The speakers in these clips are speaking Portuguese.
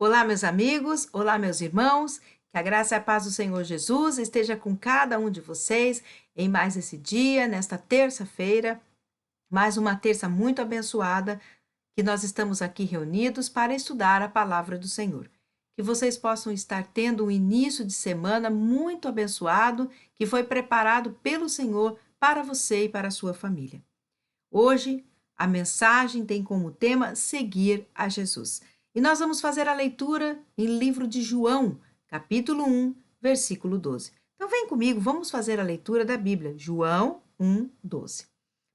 Olá, meus amigos, olá, meus irmãos, que a graça e a paz do Senhor Jesus esteja com cada um de vocês em mais esse dia, nesta terça-feira, mais uma terça muito abençoada, que nós estamos aqui reunidos para estudar a palavra do Senhor. Que vocês possam estar tendo um início de semana muito abençoado, que foi preparado pelo Senhor para você e para a sua família. Hoje, a mensagem tem como tema seguir a Jesus. E nós vamos fazer a leitura em livro de João, capítulo 1, versículo 12. Então vem comigo, vamos fazer a leitura da Bíblia, João 1, 12.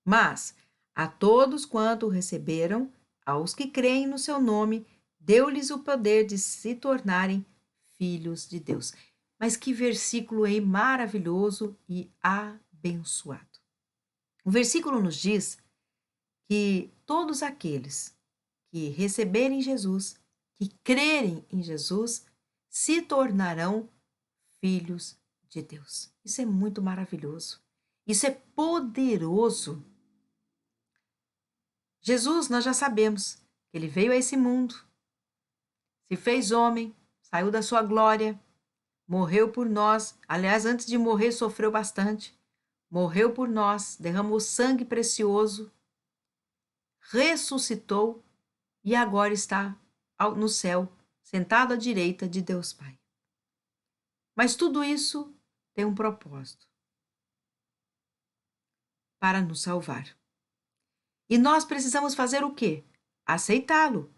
Mas a todos quanto o receberam, aos que creem no seu nome, deu-lhes o poder de se tornarem filhos de Deus. Mas que versículo aí maravilhoso e abençoado. O versículo nos diz que todos aqueles que receberem Jesus, que crerem em Jesus, se tornarão filhos de Deus. Isso é muito maravilhoso. Isso é poderoso. Jesus, nós já sabemos que ele veio a esse mundo, se fez homem, saiu da sua glória, morreu por nós. Aliás, antes de morrer, sofreu bastante. Morreu por nós, derramou sangue precioso, ressuscitou e agora está no céu, sentado à direita de Deus Pai. Mas tudo isso tem um propósito: para nos salvar. E nós precisamos fazer o quê? Aceitá-lo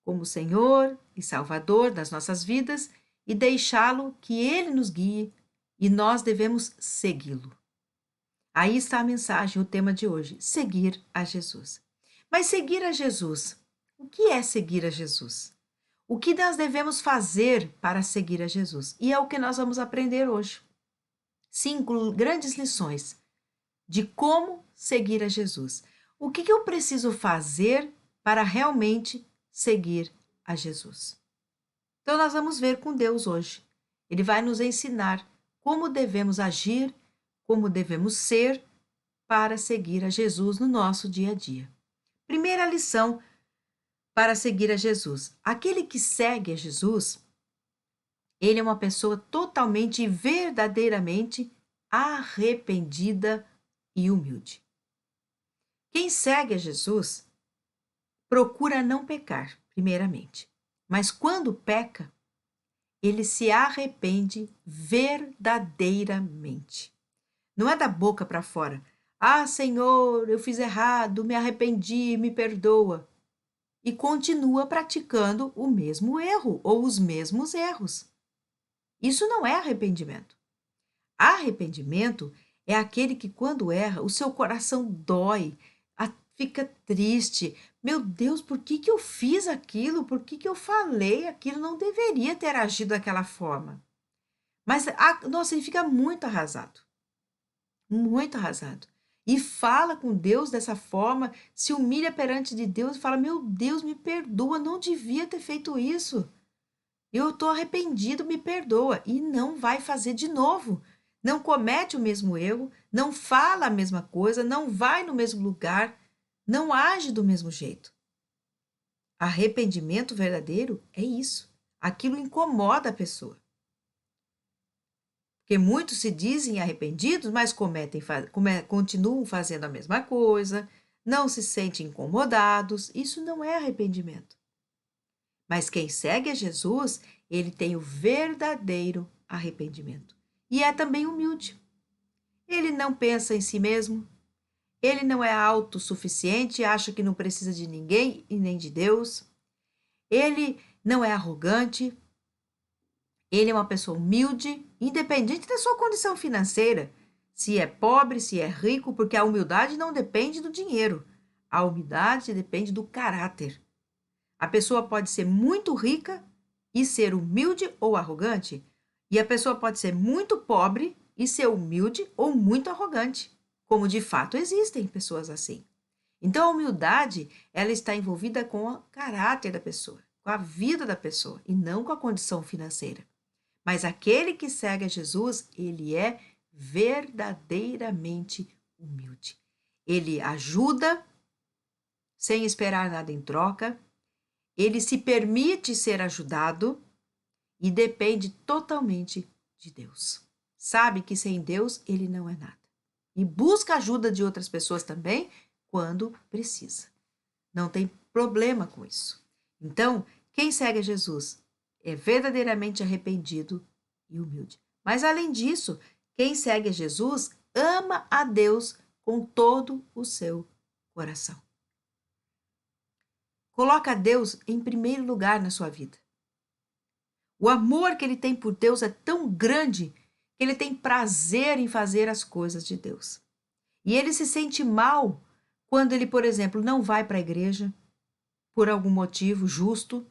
como Senhor e Salvador das nossas vidas e deixá-lo que ele nos guie, e nós devemos segui-lo. Aí está a mensagem, o tema de hoje: seguir a Jesus. Mas seguir a Jesus, o que é seguir a Jesus? O que nós devemos fazer para seguir a Jesus? E é o que nós vamos aprender hoje. 5 grandes lições de como seguir a Jesus. O que eu preciso fazer para realmente seguir a Jesus? Então, nós vamos ver com Deus hoje. Ele vai nos ensinar como devemos agir, como devemos ser para seguir a Jesus no nosso dia a dia. Primeira lição para seguir a Jesus. Aquele que segue a Jesus, ele é uma pessoa totalmente e verdadeiramente arrependida e humilde. Quem segue a Jesus procura não pecar, primeiramente. Mas quando peca, ele se arrepende verdadeiramente. Não é da boca para fora. Ah, Senhor, eu fiz errado, me arrependi, me perdoa. E continua praticando o mesmo erro ou os mesmos erros. Isso não é arrependimento. Arrependimento é aquele que, quando erra, o seu coração dói, fica triste. Meu Deus, por que eu fiz aquilo? Por que eu falei aquilo? Não deveria ter agido daquela forma. Mas, nossa, ele fica muito arrasado. Muito arrasado. E fala com Deus dessa forma, se humilha perante de Deus e fala: meu Deus, me perdoa, não devia ter feito isso. Eu estou arrependido, me perdoa. E não vai fazer de novo. Não comete o mesmo erro, não fala a mesma coisa, não vai no mesmo lugar, não age do mesmo jeito. Arrependimento verdadeiro é isso. Aquilo incomoda a pessoa. Porque muitos se dizem arrependidos, mas continuam fazendo a mesma coisa, não se sentem incomodados. Isso não é arrependimento. Mas quem segue a Jesus, ele tem o verdadeiro arrependimento. E é também humilde. Ele não pensa em si mesmo. Ele não é autossuficiente, acha que não precisa de ninguém e nem de Deus. Ele não é arrogante. Ele é uma pessoa humilde, independente da sua condição financeira. Se é pobre, se é rico, porque a humildade não depende do dinheiro. A humildade depende do caráter. A pessoa pode ser muito rica e ser humilde ou arrogante. E a pessoa pode ser muito pobre e ser humilde ou muito arrogante. Como de fato existem pessoas assim. Então a humildade, ela está envolvida com o caráter da pessoa, com a vida da pessoa e não com a condição financeira. Mas aquele que segue a Jesus, ele é verdadeiramente humilde. Ele ajuda sem esperar nada em troca. ele se permite ser ajudado e depende totalmente de Deus. Sabe que sem Deus ele não é nada. E busca a ajuda de outras pessoas também quando precisa. Não tem problema com isso. Então, quem segue a Jesus é verdadeiramente arrependido e humilde. Mas, além disso, quem segue a Jesus ama a Deus com todo o seu coração. Coloca Deus em primeiro lugar na sua vida. O amor que ele tem por Deus é tão grande que ele tem prazer em fazer as coisas de Deus. E ele se sente mal quando ele, por exemplo, não vai para a igreja por algum motivo justo.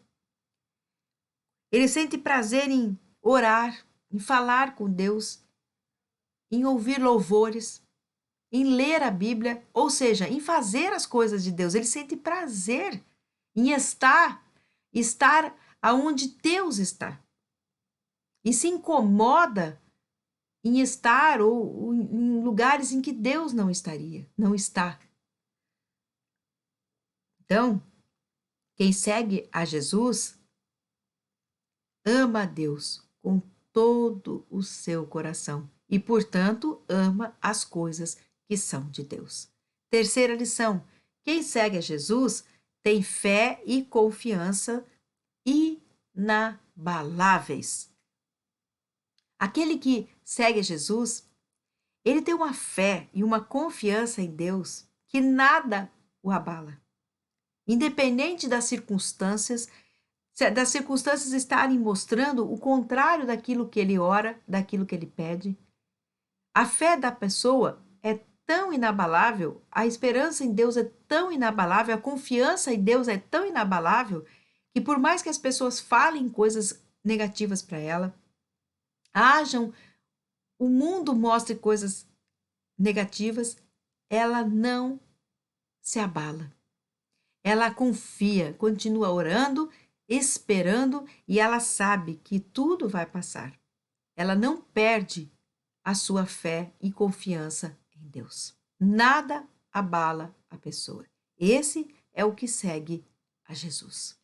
Ele sente prazer em orar, em falar com Deus, em ouvir louvores, em ler a Bíblia, ou seja, em fazer as coisas de Deus. Ele sente prazer em estar aonde Deus está. E se incomoda em estar ou em lugares em que Deus não está. Então, quem segue a Jesus ama a Deus com todo o seu coração e, portanto, ama as coisas que são de Deus. Terceira lição: quem segue a Jesus tem fé e confiança inabaláveis. Aquele que segue a Jesus, ele tem uma fé e uma confiança em Deus que nada o abala. Independente das circunstâncias estarem mostrando o contrário daquilo que ele ora, daquilo que ele pede. A fé da pessoa é tão inabalável, a esperança em Deus é tão inabalável, a confiança em Deus é tão inabalável, que por mais que as pessoas falem coisas negativas para ela, o mundo mostre coisas negativas, ela não se abala. Ela confia, continua orando, esperando e ela sabe que tudo vai passar. Ela não perde a sua fé e confiança em Deus. Nada abala a pessoa. Esse é o que segue a Jesus.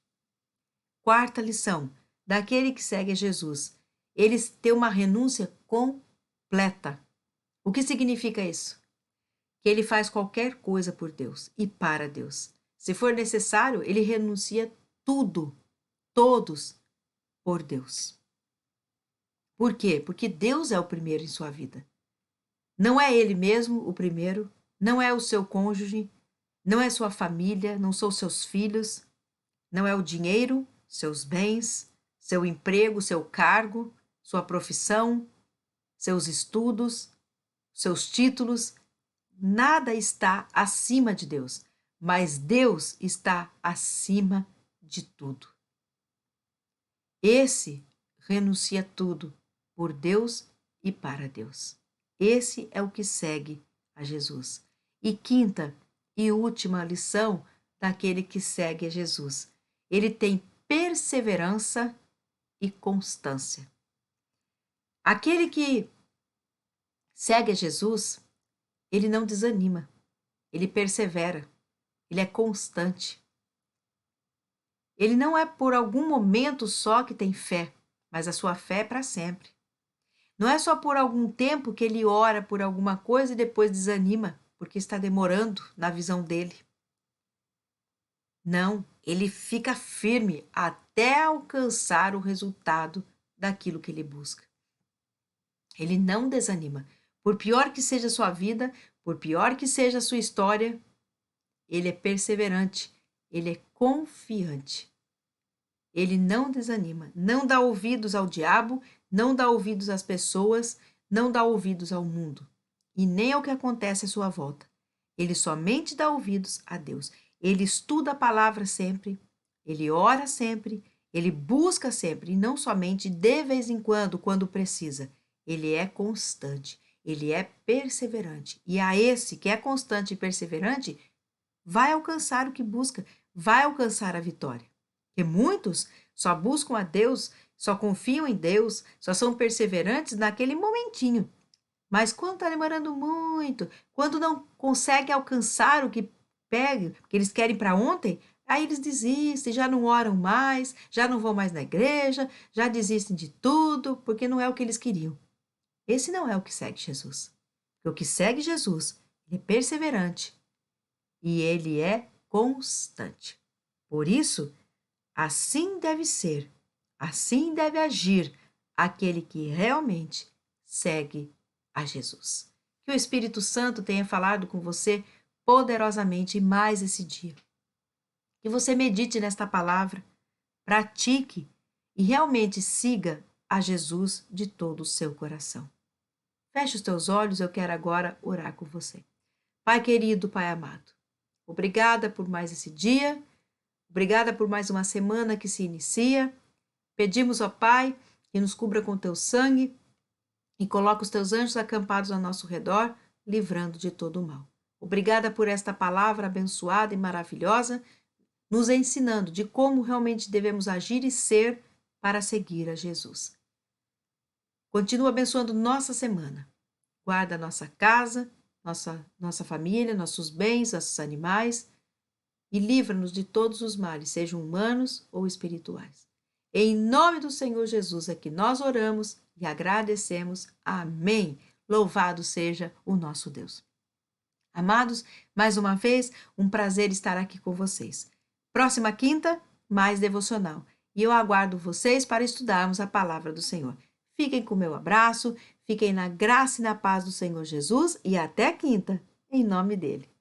Quarta lição: daquele que segue a Jesus, eles têm uma renúncia completa. O que significa isso? Que ele faz qualquer coisa por Deus e para Deus. Se for necessário, ele renuncia tudo, todos, por Deus. Por quê? Porque Deus é o primeiro em sua vida. Não é ele mesmo o primeiro, não é o seu cônjuge, não é sua família, não são seus filhos, não é o dinheiro, seus bens, seu emprego, seu cargo, sua profissão, seus estudos, seus títulos. Nada está acima de Deus, mas Deus está acima de tudo. Esse renuncia tudo por Deus e para Deus. Esse é o que segue a Jesus. E quinta e última lição daquele que segue a Jesus: ele tem perseverança e constância. Aquele que segue a Jesus, ele não desanima, ele persevera, ele é constante. Ele não é por algum momento só que tem fé, mas a sua fé é para sempre. Não é só por algum tempo que ele ora por alguma coisa e depois desanima, porque está demorando na visão dele. Não, ele fica firme até alcançar o resultado daquilo que ele busca. Ele não desanima. Por pior que seja a sua vida, por pior que seja a sua história, ele é perseverante, ele é confiante. Ele não desanima, não dá ouvidos ao diabo, não dá ouvidos às pessoas, não dá ouvidos ao mundo e nem ao que acontece à sua volta. Ele somente dá ouvidos a Deus. Ele estuda a palavra sempre, ele ora sempre, ele busca sempre e não somente de vez em quando precisa. Ele é constante, ele é perseverante. E a esse que é constante e perseverante vai alcançar o que busca, vai alcançar a vitória. Porque muitos só buscam a Deus, só confiam em Deus, só são perseverantes naquele momentinho. Mas quando está demorando muito, quando não consegue alcançar o que pega, que eles querem para ontem, Aí eles desistem, já não oram mais, já não vão mais na igreja, já desistem de tudo, porque não é o que eles queriam. Esse não é o que segue Jesus. Porque o que segue Jesus, ele é perseverante e ele é constante. Por isso, assim deve ser, assim deve agir aquele que realmente segue a Jesus. Que o Espírito Santo tenha falado com você poderosamente mais esse dia. Que você medite nesta palavra, pratique e realmente siga a Jesus de todo o seu coração. Feche os teus olhos, eu quero agora orar com você. Pai querido, Pai amado, obrigada por mais esse dia, obrigada por mais uma semana que se inicia. Pedimos, ó Pai, que nos cubra com teu sangue e coloque os teus anjos acampados ao nosso redor, livrando de todo o mal. Obrigada por esta palavra abençoada e maravilhosa, nos ensinando de como realmente devemos agir e ser para seguir a Jesus. Continua abençoando nossa semana. Guarda nossa casa, nossa família, nossos bens, nossos animais e livra-nos de todos os males, sejam humanos ou espirituais. Em nome do Senhor Jesus é que nós oramos e agradecemos. Amém. Louvado seja o nosso Deus. Amados, mais uma vez, um prazer estar aqui com vocês. Próxima quinta, mais devocional. E eu aguardo vocês para estudarmos a palavra do Senhor. Fiquem com o meu abraço, fiquem na graça e na paz do Senhor Jesus e até quinta, em nome dele.